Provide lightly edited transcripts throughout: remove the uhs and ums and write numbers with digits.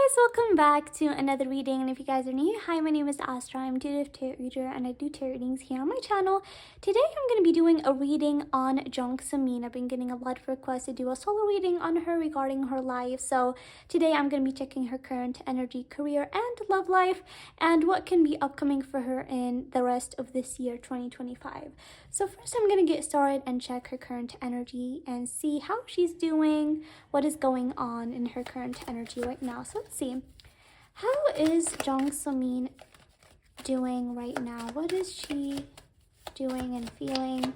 guys, welcome back to another reading. And if you guys are new, hi, my name is Astra. I'm intuitive tarot reader and I do tarot readings here on my channel. Today I'm going to be doing a reading on Jung. I've been getting a lot of requests to do a solo reading on her regarding her life. So today I'm going to be checking her current energy, career, and love life, and what can be upcoming for her in the rest of this year 2025. So first I'm going to get started and check her current energy and see how she's doing, what is going on in her current energy right now. So let's see. How is Jung doing right now? What is she doing and feeling?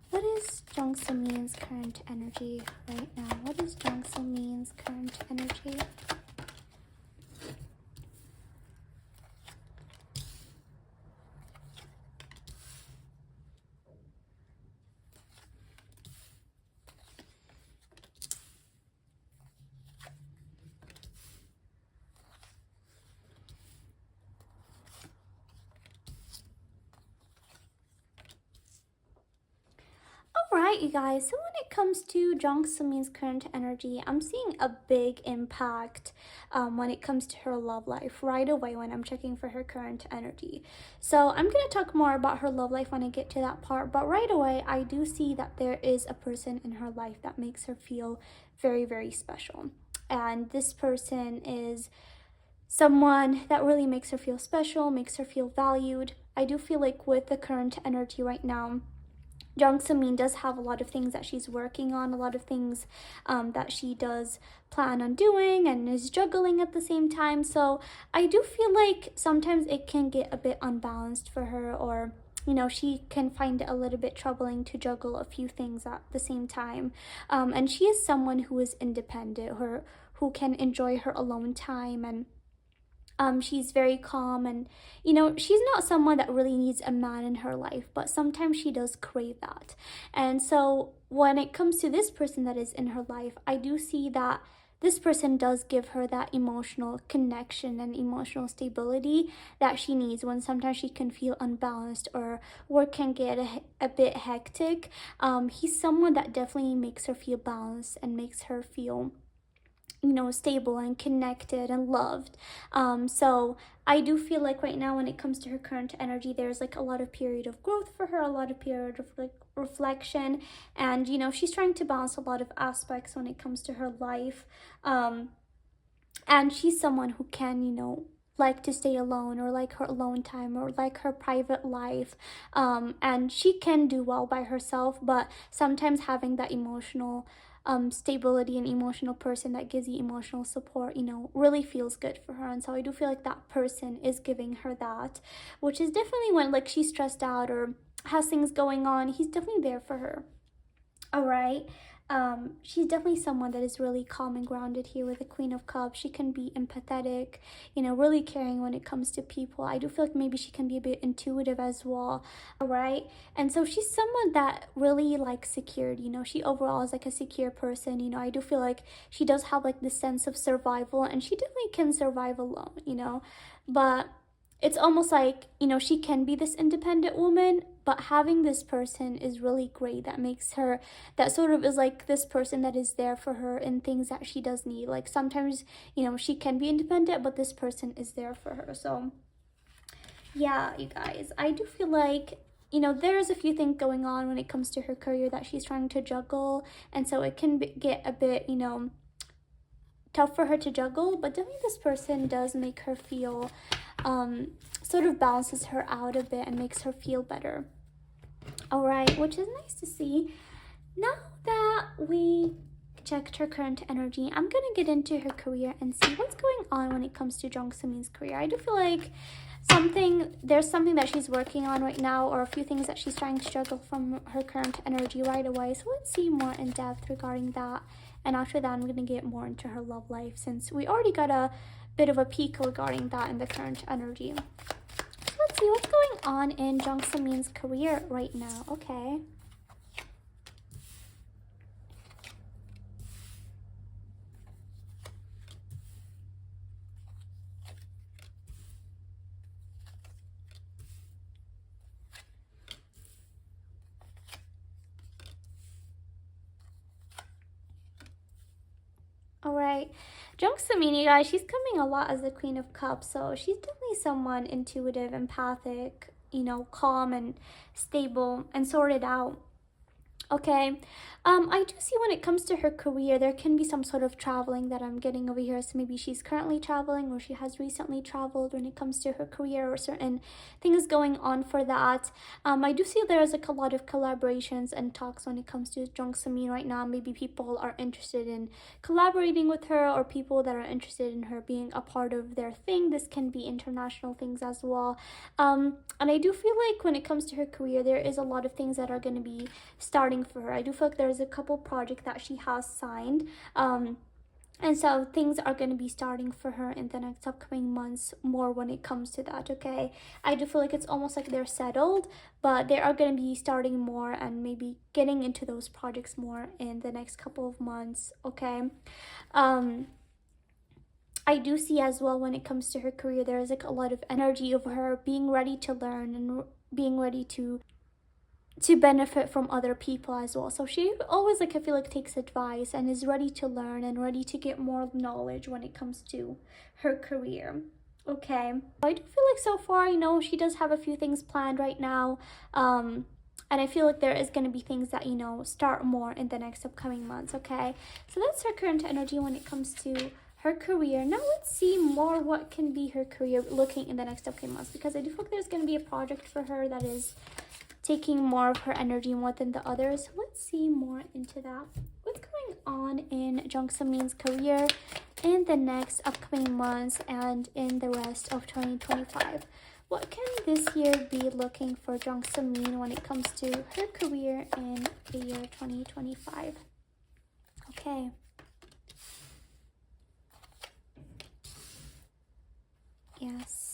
What is Jung current energy right now? What is Jung current energy? Alright, you guys, so when it comes to Jung current energy, I'm seeing a big impact when it comes to her love life right away when I'm checking for her current energy. So I'm going to talk more about her love life when I get to that part, but right away I do see that there is a person in her life that makes her feel very, very special. And this person is someone that really makes her feel special, makes her feel valued. I do feel like with the current energy right now, Jung does have a lot of things that she's working on, a lot of things that she does plan on doing and is juggling at the same time. So I do feel like sometimes it can get a bit unbalanced for her, or she can find it a little bit troubling to juggle a few things at the same time. And she is someone who is independent, who can enjoy her alone time, and she's very calm, and she's not someone that really needs a man in her life, but sometimes she does crave that. And so when it comes to this person that is in her life, I do see that this person does give her that emotional connection and emotional stability that she needs when sometimes she can feel unbalanced or work can get a bit hectic. He's someone that definitely makes her feel balanced and makes her feel stable and connected and loved. So I do feel like right now when it comes to her current energy, there's like a lot of period of growth for her, a lot of period of like reflection, and she's trying to balance a lot of aspects when it comes to her life. And she's someone who can like to stay alone, or like her alone time, or like her private life, and she can do well by herself, but sometimes having that emotional stability and emotional person that gives you emotional support really feels good for her. And so I do feel like that person is giving her that, which is definitely when like she's stressed out or has things going on, he's definitely there for her. All right. She's definitely someone that is really calm and grounded here with the Queen of Cups. She can be empathetic, really caring when it comes to people. I do feel like maybe she can be a bit intuitive as well. All right. And so she's someone that really likes security. She overall is like a secure person. I do feel like she does have like this sense of survival, and she definitely can survive alone, but it's almost like, she can be this independent woman, but having this person is really great. That makes her, that sort of is like this person that is there for her in things that she does need. Like sometimes, she can be independent, but this person is there for her. So yeah, you guys, I do feel like, there's a few things going on when it comes to her career that she's trying to juggle. And so it can get a bit, tough for her to juggle, but definitely this person does make her feel sort of balances her out a bit and makes her feel better. All right, which is nice to see. Now that we checked her current energy, I'm gonna get into her career and see what's going on when it comes to Jung Min's career. I do feel like there's something that she's working on right now, or a few things that she's trying to juggle from her current energy right away. So let's see more in depth regarding that. And after that, I'm gonna get more into her love life, since we already got a bit of a peek regarding that in the current energy. So let's see what's going on in Jung Min's career right now. Okay. All right. Jung you guys, she's coming a lot as the Queen of Cups, so she's definitely someone intuitive, empathic, you know, calm and stable and sorted out. Okay, I do see when it comes to her career, there can be some sort of traveling that I'm getting over here. So maybe she's currently traveling or she has recently traveled when it comes to her career or certain things going on for that. I do see there's like a lot of collaborations and talks when it comes to Jung Semin right now. Maybe people are interested in collaborating with her or people that are interested in her being a part of their thing. This can be international things as well. And I do feel like when it comes to her career, there is a lot of things that are going to be starting for her. I do feel like there's a couple projects that she has signed. And so things are going to be starting for her in the next upcoming months more when it comes to that, okay? I do feel like it's almost like they're settled, but they are going to be starting more and maybe getting into those projects more in the next couple of months, okay? I do see as well when it comes to her career, there is like a lot of energy of her being ready to learn and being ready to benefit from other people as well. So she always, like, I feel like takes advice and is ready to learn and ready to get more knowledge when it comes to her career. Okay, I do feel like so far, you know, she does have a few things planned right now. And I feel like there is going to be things that, you know, start more in the next upcoming months. Okay, so that's her current energy when it comes to her career. Now let's see more what can be her career looking in the next upcoming months, because I do feel like there's going to be a project for her that is taking more of her energy more than the others. Let's see more into that. What's going on in Jung Semin's career in the next upcoming months and in the rest of 2025? What can this year be looking for Jung Semin when it comes to her career in the year 2025? Okay. Yes.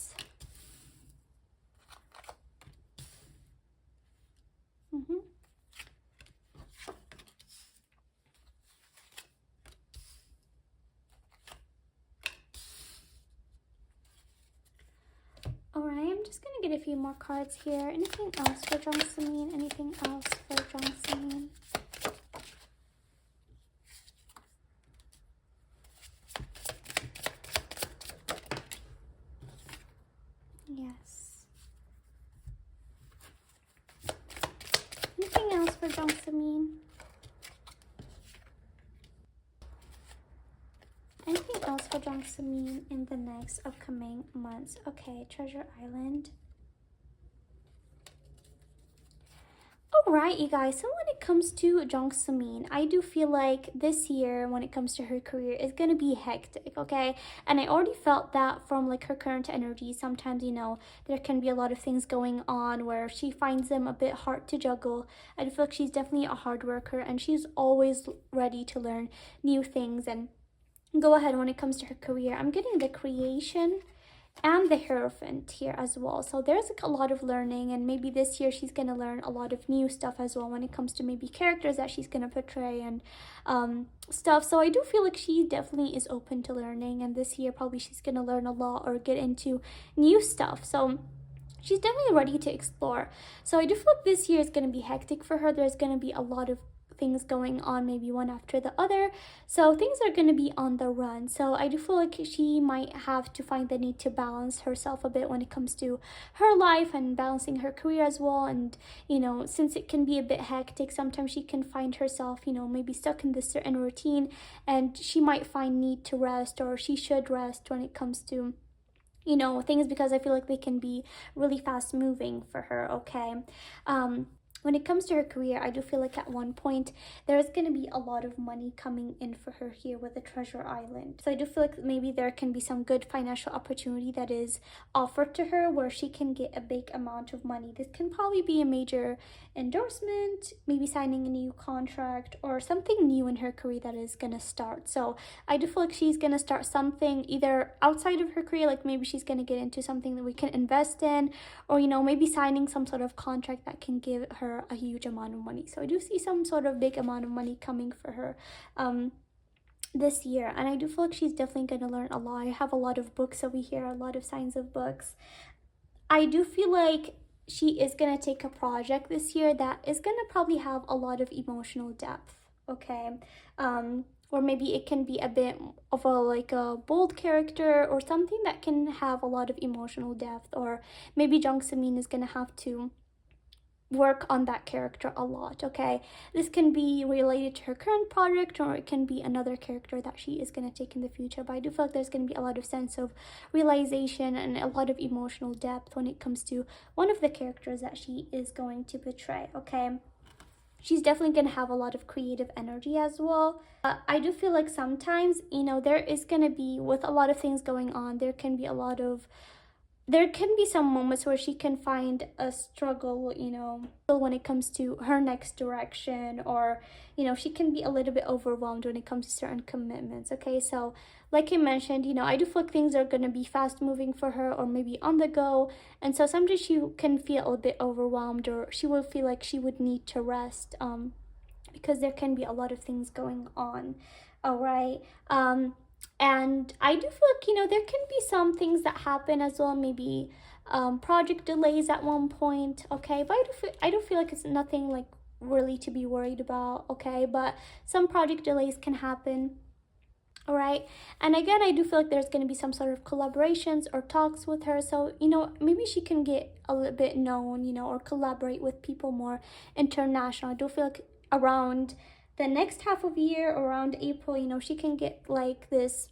Alright, I'm just gonna get a few more cards here. Anything else for Jung Semin? Anything else for Jung Semin? Yes. Anything else for Jung Semin? Anything else for Jung Semin in the next upcoming months? Okay, Treasure Island. Alright, you guys, so when it comes to Jung Semin, I do feel like this year, when it comes to her career, is going to be hectic, okay? And I already felt that from, like, her current energy. Sometimes, you know, there can be a lot of things going on where she finds them a bit hard to juggle. I do feel like she's definitely a hard worker, and she's always ready to learn new things and go ahead when it comes to her career. I'm getting the Creation and the Hierophant here as well. So there's like a lot of learning, and maybe this year she's going to learn a lot of new stuff as well when it comes to maybe characters that she's going to portray and stuff. So I do feel like she definitely is open to learning, and this year probably she's going to learn a lot or get into new stuff. So she's definitely ready to explore. So I do feel like this year is going to be hectic for her. There's going to be a lot of things going on, maybe one after the other, so things are going to be on the run. So I do feel like she might have to find the need to balance herself a bit when it comes to her life and balancing her career as well. And, you know, since it can be a bit hectic, sometimes she can find herself, you know, maybe stuck in this certain routine, and she might find need to rest, or she should rest when it comes to, you know, things, because I feel like they can be really fast moving for her. Okay, when it comes to her career, I do feel like at one point there's going to be a lot of money coming in for her here with the Treasure Island. So I do feel like maybe there can be some good financial opportunity that is offered to her where she can get a big amount of money. This can probably be a major endorsement, maybe signing a new contract, or something new in her career that is going to start. So I do feel like she's going to start something either outside of her career, like maybe she's going to get into something that we can invest in, or, you know, maybe signing some sort of contract that can give her a huge amount of money. So I do see some sort of big amount of money coming for her this year, and I do feel like she's definitely going to learn a lot. I have a lot of books over here, a lot of signs of books. I do feel like she is going to take a project this year that is going to probably have a lot of emotional depth. Okay, or maybe it can be a bit of a like a bold character or something that can have a lot of emotional depth, or maybe Jung Semin is gonna have to work on that character a lot. Okay, this can be related to her current project, or it can be another character that she is going to take in the future, but I do feel like there's going to be a lot of sense of realization and a lot of emotional depth when it comes to one of the characters that she is going to portray. Okay, she's definitely going to have a lot of creative energy as well. I do feel like sometimes, you know, there is going to be, with a lot of things going on, there can be some moments where she can find a struggle, you know, when it comes to her next direction, or, you know, she can be a little bit overwhelmed when it comes to certain commitments. Okay, so like I mentioned, you know, I do feel like things are going to be fast moving for her, or maybe on the go. And so sometimes she can feel a bit overwhelmed, or she will feel like she would need to rest, because there can be a lot of things going on. All right. And I do feel like, you know, there can be some things that happen as well, maybe project delays at one point. Okay, but I do feel like it's nothing like really to be worried about. Okay, but some project delays can happen. All right, and again, I do feel like there's going to be some sort of collaborations or talks with her, so, you know, maybe she can get a little bit known, you know, or collaborate with people more international. I do feel like around the next half of the year, around April, you know, she can get like this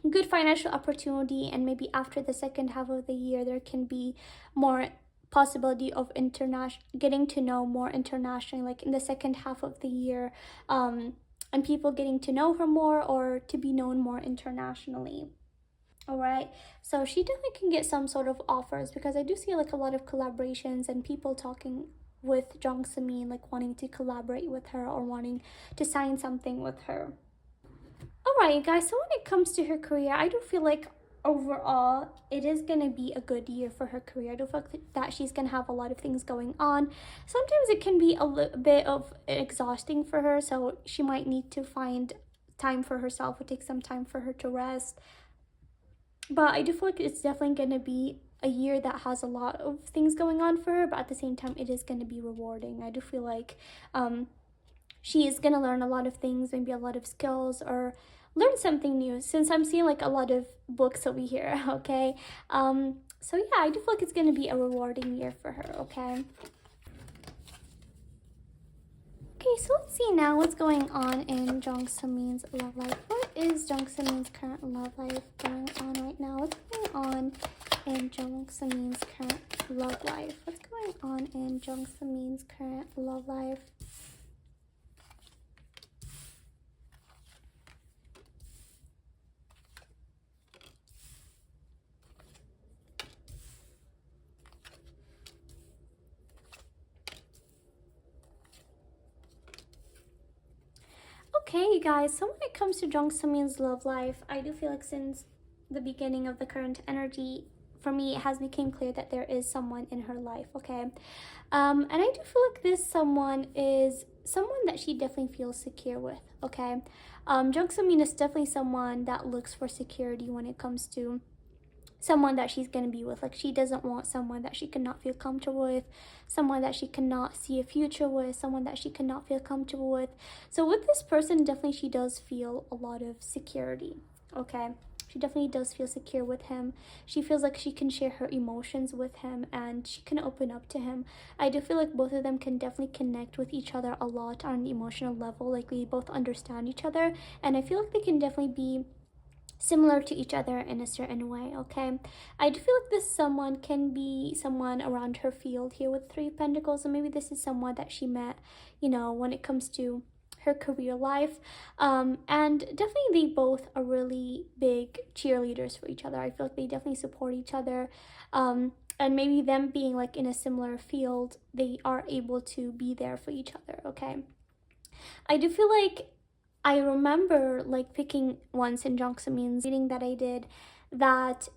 good financial opportunity, and maybe after the second half of the year there can be more possibility of international getting to know more internationally, like in the second half of the year, and people getting to know her more, or to be known more internationally. All right, so she definitely can get some sort of offers, because I do see like a lot of collaborations and people talking with Jung Semin, like wanting to collaborate with her or wanting to sign something with her. Alright, guys, so when it comes to her career, I do feel like overall it is gonna be a good year for her career. I do feel like that she's gonna have a lot of things going on. Sometimes it can be a little bit of exhausting for her, so she might need to find time for herself, or take some time for her to rest. But I do feel like it's definitely gonna be a year that has a lot of things going on for her, but at the same time it is gonna be rewarding. I do feel like she is gonna learn a lot of things, maybe a lot of skills, or learn something new, since I'm seeing like a lot of books over here. Okay, so yeah, I do feel like it's gonna be a rewarding year for her. Okay, so let's see now what's going on in Jung Semin's love life. What is Jung Semin's current love life going on right now? What's going on in Jung Semin's current love life? What's going on in Jung Semin's current love life? Okay, you guys, so when it comes to Jung Semin's love life, I do feel like since the beginning of the current energy, for me, it has become clear that there is someone in her life. Okay, and I do feel like this someone is someone that she definitely feels secure with. Okay, Jung Semin is definitely someone that looks for security when it comes to someone that she's going to be with. Like, she doesn't want someone that she cannot feel comfortable with, someone that she cannot see a future with, someone that she cannot feel comfortable with. So with this person, definitely she does feel a lot of security. Okay, she definitely does feel secure with him. She feels like she can share her emotions with him, and she can open up to him. I do feel like both of them can definitely connect with each other a lot on an emotional level. Like, we both understand each other, and I feel like they can definitely be similar to each other in a certain way. Okay, I do feel like this someone can be someone around her field here with Three of Pentacles, and maybe this is someone that she met, you know, when it comes to her career life, and definitely they both are really big cheerleaders for each other. I feel like they definitely support each other, and maybe them being like in a similar field, they are able to be there for each other. Okay, I do feel like I remember like picking once in Jung Semin's reading that I did, that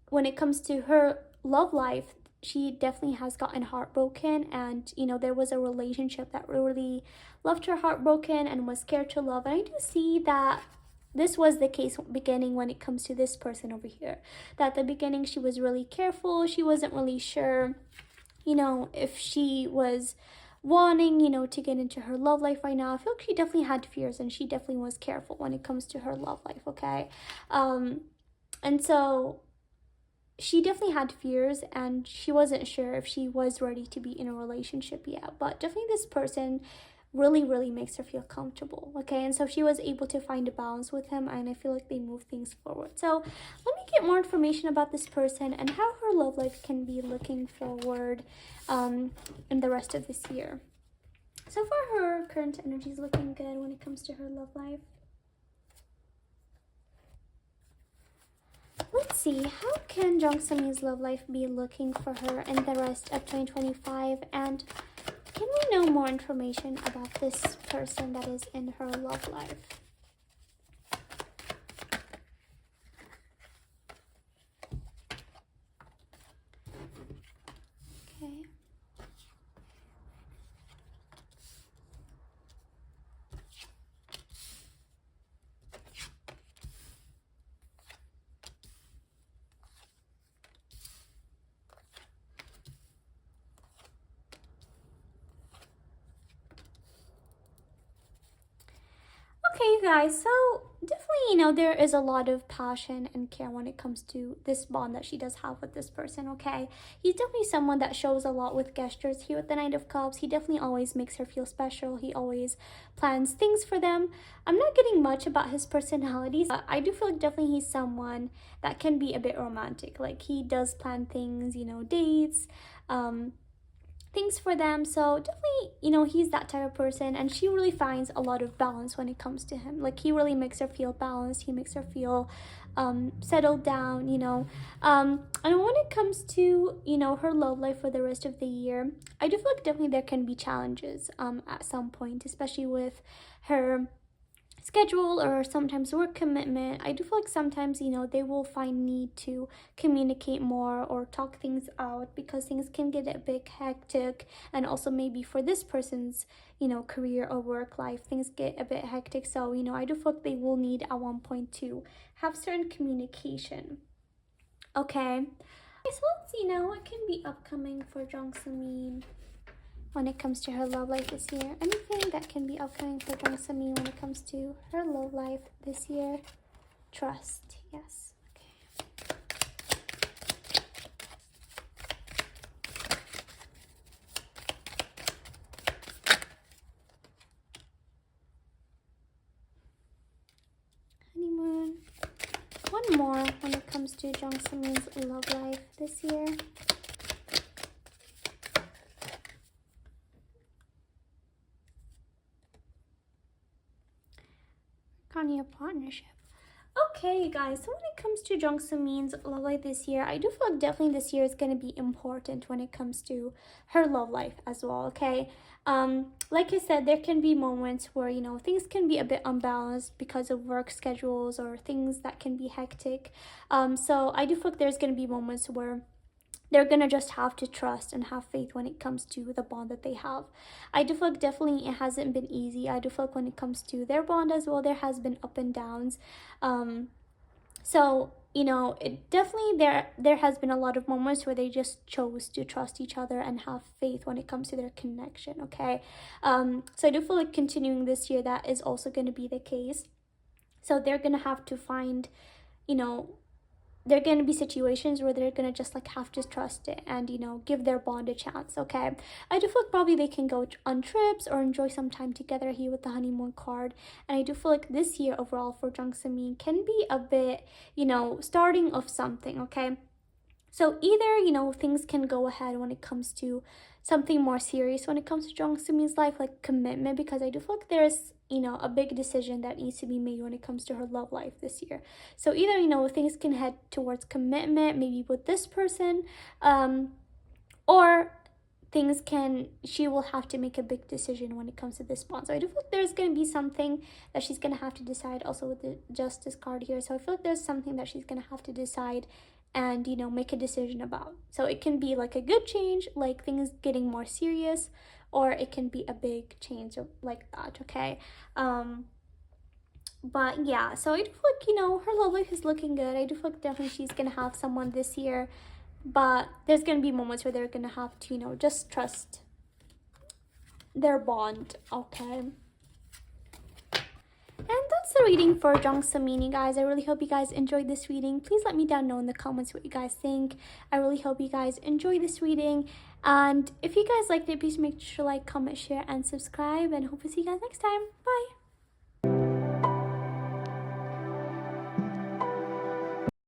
when it comes to her love life, she definitely has gotten heartbroken, and, you know, there was a relationship that really left her heartbroken and was scared to love. And I do see that this was the case beginning when it comes to this person over here, that at the beginning she was really careful, she wasn't really sure, you know, if she was wanting, to get into her love life right now. I feel like she definitely had fears and she definitely was careful when it comes to her love life, okay? And so she definitely had fears and she wasn't sure if she was ready to be in a relationship yet. But definitely this person really, really makes her feel comfortable, okay? And so she was able to find a balance with him, and I feel like they move things forward. So let me get more information about this person and how her love life can be looking forward in the rest of this year. So far, her current energy is looking good when it comes to her love life. Let's see, how can Jung Semi's love life be looking for her in the rest of 2025? And can we know more information about this person that is in her love life? Okay. Okay, you guys, so definitely, there is a lot of passion and care when it comes to this bond that she does have with this person, okay? He's definitely someone that shows a lot with gestures here with the Knight of Cups. He definitely always makes her feel special. He always plans things for them. I'm not getting much about his personality, but I do feel like definitely he's someone that can be a bit romantic. Like, he does plan things, dates, things for them. So definitely, he's that type of person, and she really finds a lot of balance when it comes to him. Like, he really makes her feel balanced. He makes her feel settled down, and when it comes to, her love life for the rest of the year, I do feel like definitely there can be challenges at some point, especially with her schedule or sometimes work commitment. I do feel like sometimes, they will find need to communicate more or talk things out because things can get a bit hectic. And also maybe for this person's, career or work life, things get a bit hectic. So, I do feel like they will need at one point to have certain communication. Okay. So let's see now what can be upcoming for Jung Semin when it comes to her love life this year. Anything that can be upcoming for Jung Semi when it comes to her love life this year? Trust, yes. Okay. Honeymoon. One more when it comes to Jung Semi's love life this year. Your partnership. Okay, guys, so when it comes to Jung Semin's love life this year, I do feel like definitely this year is going to be important when it comes to her love life as well, okay? Like I said, there can be moments where, things can be a bit unbalanced because of work schedules or things that can be hectic. So I do feel like there's going to be moments where they're gonna just have to trust and have faith when it comes to the bond that they have. I do feel like definitely it hasn't been easy. I do feel like when it comes to their bond as well, there has been up and downs. So it definitely there has been a lot of moments where they just chose to trust each other and have faith when it comes to their connection. Okay, so I do feel like continuing this year that is also going to be the case. So they're gonna have to find, you know, there are going to be situations where they're going to just like have to trust it and give their bond a chance. Okay, I do feel like probably they can go on trips or enjoy some time together here with the honeymoon card. And I do feel like this year overall for Jung Semin can be a bit starting of something. Okay, so either, things can go ahead when it comes to something more serious when it comes to Jung Semin's life, like commitment, because I do feel like there's, a big decision that needs to be made when it comes to her love life this year. So either, things can head towards commitment, maybe with this person, or she will have to make a big decision when it comes to this bond. So I do feel like there's going to be something that she's going to have to decide also with the Justice card here. So I feel like there's something that she's going to have to decide and make a decision about. So it can be like a good change, like things getting more serious, or it can be a big change like that. Okay, but yeah, so I do feel like her love life is looking good. I do feel like definitely she's gonna have someone this year, but there's gonna be moments where they're gonna have to just trust their bond. Okay. And that's the reading for Jung Samini, guys. I really hope you guys enjoyed this reading. Please let me down know in the comments what you guys think. I really hope you guys enjoy this reading. And if you guys liked it, please make sure to like, comment, share, and subscribe. And hope to see you guys next time. Bye.